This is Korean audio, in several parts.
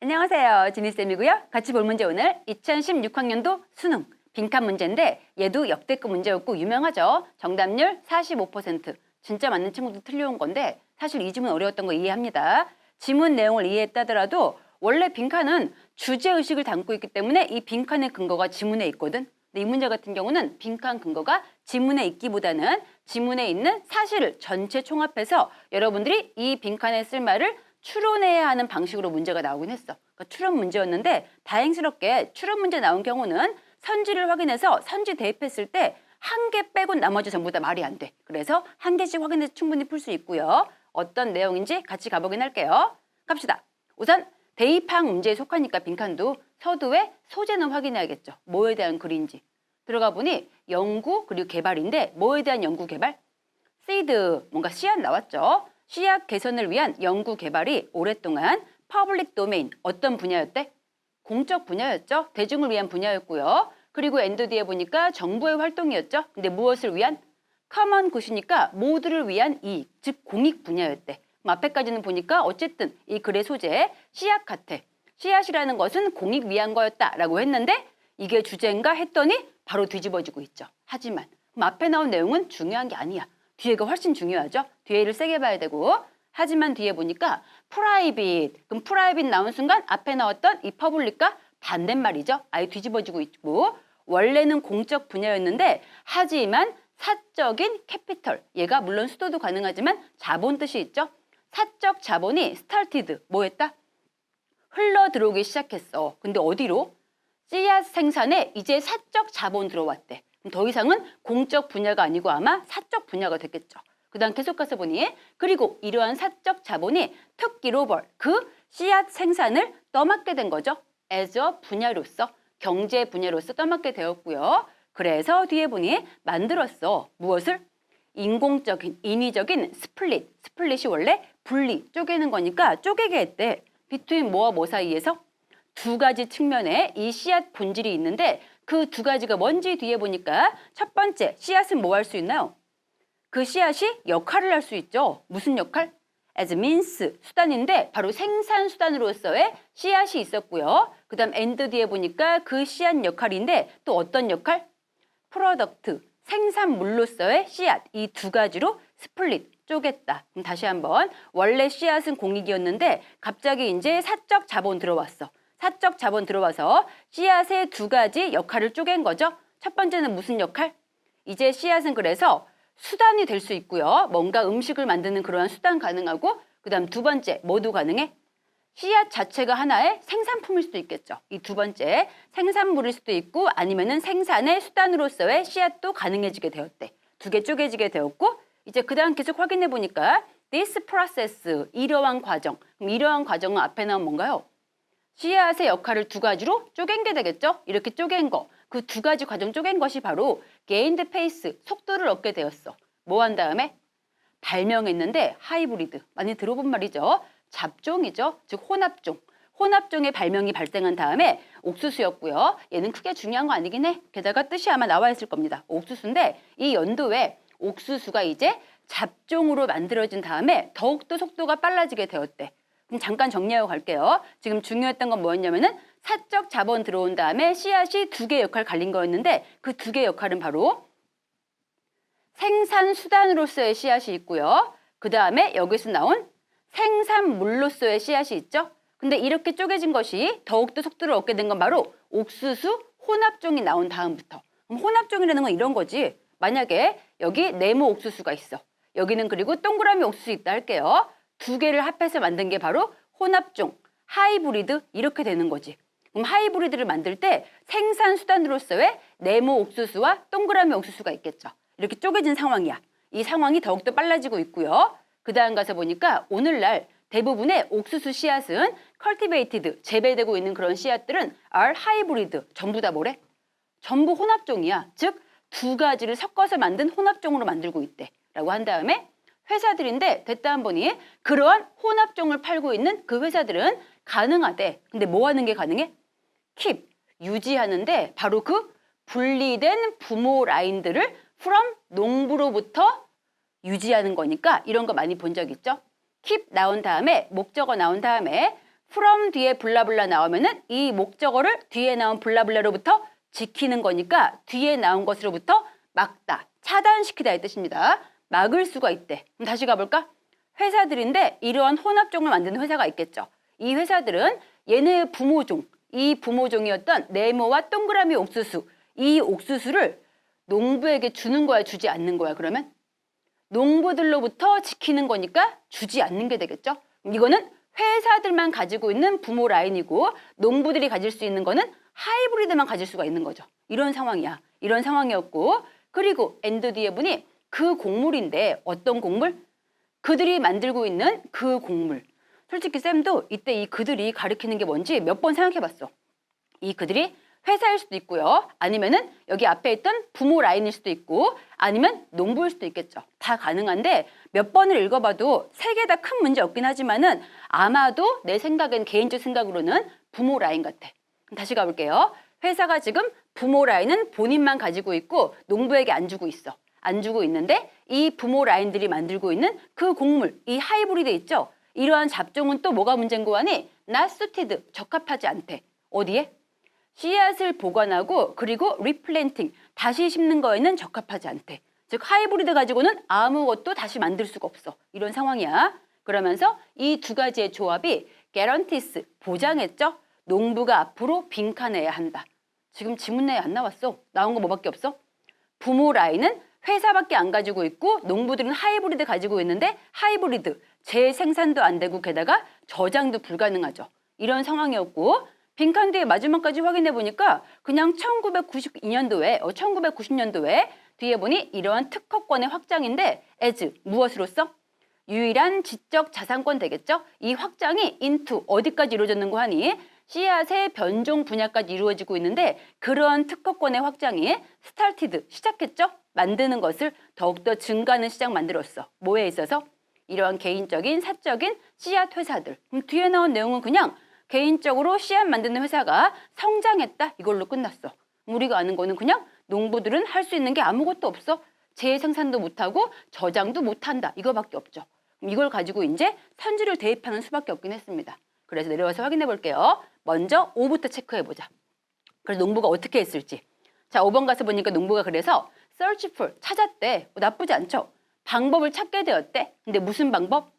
안녕하세요. 지니쌤이고요. 같이 볼 문제 오늘 2016학년도 수능 빈칸 문제인데 얘도 역대급 문제였고 유명하죠. 정답률 45%. 진짜 맞는 친구도 틀려온 건데 사실 이 지문 어려웠던 거 이해합니다. 지문 내용을 이해했다더라도 원래 빈칸은 주제의식을 담고 있기 때문에 이 빈칸의 근거가 지문에 있거든. 근데 이 문제 같은 경우는 빈칸 근거가 지문에 있기보다는 지문에 있는 사실을 전체 총합해서 여러분들이 이 빈칸에 쓸 말을 추론해야 하는 방식으로 문제가 나오긴 했어. 그러니까 추론 문제였는데 다행스럽게 추론 문제 나온 경우는 선지를 확인해서 선지 대입했을 때 한 개 빼고 나머지 전부 다 말이 안 돼. 그래서 한 개씩 확인해서 충분히 풀 수 있고요. 어떤 내용인지 같이 가보긴 할게요. 갑시다. 우선 대입항 문제에 속하니까 빈칸도 서두에 소재는 확인해야겠죠. 뭐에 대한 글인지. 들어가 보니 연구 그리고 개발인데 뭐에 대한 연구 개발? 시드, 뭔가 씨앗 나왔죠. 씨앗 개선을 위한 연구 개발이 오랫동안 퍼블릭 도메인 어떤 분야였대? 공적 분야였죠. 대중을 위한 분야였고요. 그리고 엔드 뒤에 보니까 정부의 활동이었죠. 근데 무엇을 위한? 커먼 굿이니까 모두를 위한 이익, 즉 공익 분야였대. 앞에까지는 보니까 어쨌든 이 글의 소재 씨앗 같아. 씨앗이라는 것은 공익 위한 거였다라고 했는데 이게 주제인가 했더니 바로 뒤집어지고 있죠. 하지만 앞에 나온 내용은 중요한 게 아니야. 뒤에가 훨씬 중요하죠. 뒤에를 세게 봐야 되고 하지만 뒤에 보니까 프라이빗 그럼 프라이빗 나온 순간 앞에 나왔던 이 퍼블릭과 반대말이죠. 아예 뒤집어지고 있고 원래는 공적 분야였는데 하지만 사적인 캐피털 얘가 물론 수도도 가능하지만 자본 뜻이 있죠. 사적 자본이 스타티드 뭐 했다? 흘러 들어오기 시작했어. 근데 어디로? 씨앗 생산에 이제 사적 자본 들어왔대. 그럼 더 이상은 공적 분야가 아니고 아마 사적 분야가 됐겠죠. 그 다음 계속 가서 보니 그리고 이러한 사적 자본이 특기로 그 씨앗 생산을 떠맡게 된 거죠. as a 분야로서 경제 분야로서 떠맡게 되었고요. 그래서 뒤에 보니 만들었어. 무엇을? 인공적인 인위적인 스플릿이 원래 분리 쪼개는 거니까 쪼개게 했대. 비트윈 뭐와 뭐 사이에서? 두 가지 측면에 이 씨앗 본질이 있는데 그 두 가지가 뭔지 뒤에 보니까 첫 번째 씨앗은 뭐 할 수 있나요? 그 씨앗이 역할을 할 수 있죠. 무슨 역할? as means 수단인데 바로 생산 수단으로서의 씨앗이 있었고요. 그 다음 end 뒤에 보니까 그 씨앗 역할인데 또 어떤 역할? 프로덕트 생산물로서의 씨앗 이 두 가지로 스플릿 쪼갰다. 그럼 다시 한번 원래 씨앗은 공익이었는데 갑자기 이제 사적 자본 들어왔어. 사적 자본 들어와서 씨앗의 두 가지 역할을 쪼갠 거죠. 첫 번째는 무슨 역할? 이제 씨앗은 그래서 수단이 될 수 있고요. 뭔가 음식을 만드는 그러한 수단 가능하고 그 다음 두 번째 뭐도 가능해? 씨앗 자체가 하나의 생산품일 수도 있겠죠. 이 두 번째 생산물일 수도 있고 아니면은 생산의 수단으로서의 씨앗도 가능해지게 되었대. 두 개 쪼개지게 되었고 이제 그 다음 계속 확인해 보니까 this process 이러한 과정. 그럼 이러한 과정은 앞에 나온 뭔가요? 씨앗의 역할을 두 가지로 쪼갠 게 되겠죠? 이렇게 쪼갠 거. 그 두 가지 과정 쪼갠 것이 바로 gained pace, 속도를 얻게 되었어. 뭐 한 다음에? 발명했는데 하이브리드. 많이 들어본 말이죠. 잡종이죠. 즉 혼합종. 혼합종의 발명이 발생한 다음에 옥수수였고요. 얘는 크게 중요한 거 아니긴 해. 게다가 뜻이 아마 나와 있을 겁니다. 옥수수인데 이 연도에 옥수수가 이제 잡종으로 만들어진 다음에 더욱더 속도가 빨라지게 되었대. 그럼 잠깐 정리하고 갈게요. 지금 중요했던 건 뭐였냐면은 사적 자본 들어온 다음에 씨앗이 두 개 역할 갈린 거였는데 그 두 개 역할은 바로 생산 수단으로서의 씨앗이 있고요. 그 다음에 여기서 나온 생산물로서의 씨앗이 있죠. 근데 이렇게 쪼개진 것이 더욱더 속도를 얻게 된 건 바로 옥수수 혼합종이 나온 다음부터. 그럼 혼합종이라는 건 이런 거지. 만약에 여기 네모 옥수수가 있어. 여기는 그리고 동그라미 옥수수 있다 할게요. 두 개를 합해서 만든 게 바로 혼합종, 하이브리드 이렇게 되는 거지. 그럼 하이브리드를 만들 때 생산 수단으로서의 네모 옥수수와 동그라미 옥수수가 있겠죠. 이렇게 쪼개진 상황이야. 이 상황이 더욱더 빨라지고 있고요. 그 다음 가서 보니까 오늘날 대부분의 옥수수 씨앗은 cultivated, 재배되고 있는 그런 씨앗들은 are hybrid, 전부 다 뭐래? 전부 혼합종이야. 즉 두 가지를 섞어서 만든 혼합종으로 만들고 있대. 라고 한 다음에 회사들인데 됐다 한 보니 그러한 혼합종을 팔고 있는 그 회사들은 가능하대. 근데 뭐 하는 게 가능해? keep, 유지하는데 바로 그 분리된 부모 라인들을 from 농부로부터 유지하는 거니까 이런 거 많이 본 적 있죠? keep 나온 다음에 목적어 나온 다음에 from 뒤에 블라블라 나오면은 이 목적어를 뒤에 나온 블라블라로부터 지키는 거니까 뒤에 나온 것으로부터 막다, 차단시키다 의 뜻입니다. 막을 수가 있대. 그럼 다시 가볼까? 회사들인데 이러한 혼합종을 만드는 회사가 있겠죠. 이 회사들은 얘네 부모종, 이 부모종이었던 네모와 동그라미 옥수수, 이 옥수수를 농부에게 주는 거야, 주지 않는 거야, 그러면? 농부들로부터 지키는 거니까 주지 않는 게 되겠죠. 이거는 회사들만 가지고 있는 부모 라인이고 농부들이 가질 수 있는 거는 하이브리드만 가질 수가 있는 거죠. 이런 상황이야. 이런 상황이었고 그리고 엔드 뒤에 분이 그 곡물인데 어떤 곡물? 그들이 만들고 있는 그 곡물. 솔직히 쌤도 이때 이 그들이 가리키는 게 뭔지 몇 번 생각해봤어. 이 그들이 회사일 수도 있고요. 아니면은 여기 앞에 있던 부모 라인일 수도 있고 아니면 농부일 수도 있겠죠. 다 가능한데 몇 번을 읽어봐도 세 개 다 큰 문제 없긴 하지만은 아마도 내 생각엔 개인적 생각으로는 부모 라인 같아. 다시 가볼게요. 회사가 지금 부모 라인은 본인만 가지고 있고 농부에게 안 주고 있어. 안 주고 있는데 이 부모 라인들이 만들고 있는 그 곡물, 이 하이브리드 있죠? 이러한 잡종은 또 뭐가 문제인고 하니 not suited, 적합하지 않대. 어디에? 씨앗을 보관하고 그리고 리플랜팅, 다시 심는 거에는 적합하지 않대. 즉 하이브리드 가지고는 아무것도 다시 만들 수가 없어. 이런 상황이야. 그러면서 이 두 가지의 조합이 guarantees, 보장했죠? 농부가 앞으로 빈칸해야 한다. 지금 지문 내에 안 나왔어. 나온 거 뭐밖에 없어? 부모 라인은 회사밖에 안 가지고 있고 농부들은 하이브리드 가지고 있는데 하이브리드, 재생산도 안 되고 게다가 저장도 불가능하죠. 이런 상황이었고 빈칸 뒤에 마지막까지 확인해 보니까 그냥 1990년도에 뒤에 보니 이러한 특허권의 확장인데 as 무엇으로써? 유일한 지적 자산권 되겠죠? 이 확장이 into 어디까지 이루어졌는고 하니 씨앗의 변종 분야까지 이루어지고 있는데 그러한 특허권의 확장이 started, 시작했죠? 만드는 것을 더욱더 증가하는 시장 만들었어. 뭐에 있어서? 이러한 개인적인, 사적인 씨앗 회사들. 그럼 뒤에 나온 내용은 그냥 개인적으로 씨앗 만드는 회사가 성장했다. 이걸로 끝났어. 우리가 아는 거는 그냥 농부들은 할 수 있는 게 아무것도 없어. 재생산도 못하고 저장도 못한다. 이거밖에 없죠. 이걸 가지고 이제 선지를 대입하는 수밖에 없긴 했습니다. 그래서 내려와서 확인해 볼게요. 먼저 5부터 체크해 보자. 그래서 농부가 어떻게 했을지. 자, 5번 가서 보니까 농부가 그래서 search for, 찾았대. 나쁘지 않죠? 방법을 찾게 되었대. 근데 무슨 방법?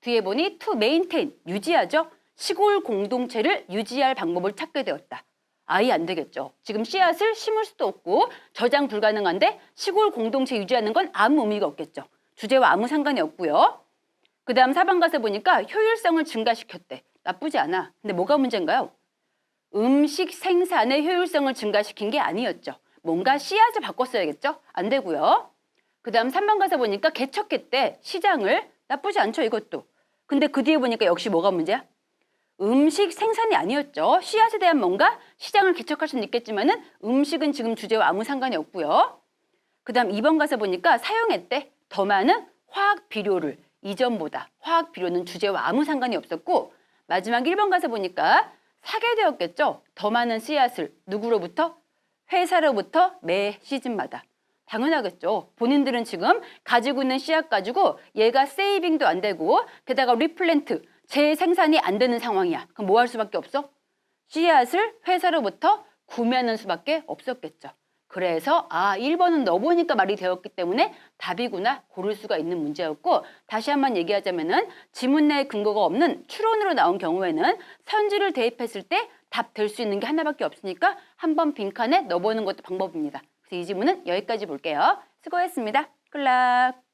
뒤에 보니 to maintain, 유지하죠? 시골 공동체를 유지할 방법을 찾게 되었다. 아예 안 되겠죠. 지금 씨앗을 심을 수도 없고 저장 불가능한데 시골 공동체 유지하는 건 아무 의미가 없겠죠. 주제와 아무 상관이 없고요. 그 다음 4번 가서 보니까 효율성을 증가시켰대. 나쁘지 않아. 근데 뭐가 문제인가요? 음식 생산의 효율성을 증가시킨 게 아니었죠. 뭔가 씨앗을 바꿨어야겠죠? 안 되고요. 그 다음 3번 가서 보니까 개척했대. 시장을. 나쁘지 않죠, 이것도. 근데 그 뒤에 보니까 역시 뭐가 문제야? 음식 생산이 아니었죠. 씨앗에 대한 뭔가 시장을 개척할 수는 있겠지만은 음식은 지금 주제와 아무 상관이 없고요. 그 다음 2번 가서 보니까 사용했대. 더 많은 화학 비료를. 이전보다 화학 비료는 주제와 아무 상관이 없었고 마지막 1번 가서 보니까 사게 되었겠죠. 더 많은 씨앗을 누구로부터? 회사로부터 매 시즌마다. 당연하겠죠. 본인들은 지금 가지고 있는 씨앗 가지고 얘가 세이빙도 안 되고 게다가 리플랜트, 재생산이 안 되는 상황이야. 그럼 뭐 할 수밖에 없어? 씨앗을 회사로부터 구매하는 수밖에 없었겠죠. 그래서 1번은 넣어보니까 말이 되었기 때문에 답이구나 고를 수가 있는 문제였고 다시 한번 얘기하자면은 지문 내에 근거가 없는 추론으로 나온 경우에는 선지를 대입했을 때 답 될 수 있는 게 하나밖에 없으니까 한번 빈칸에 넣어보는 것도 방법입니다. 그래서 이 지문은 여기까지 볼게요. 수고했습니다. 굿락.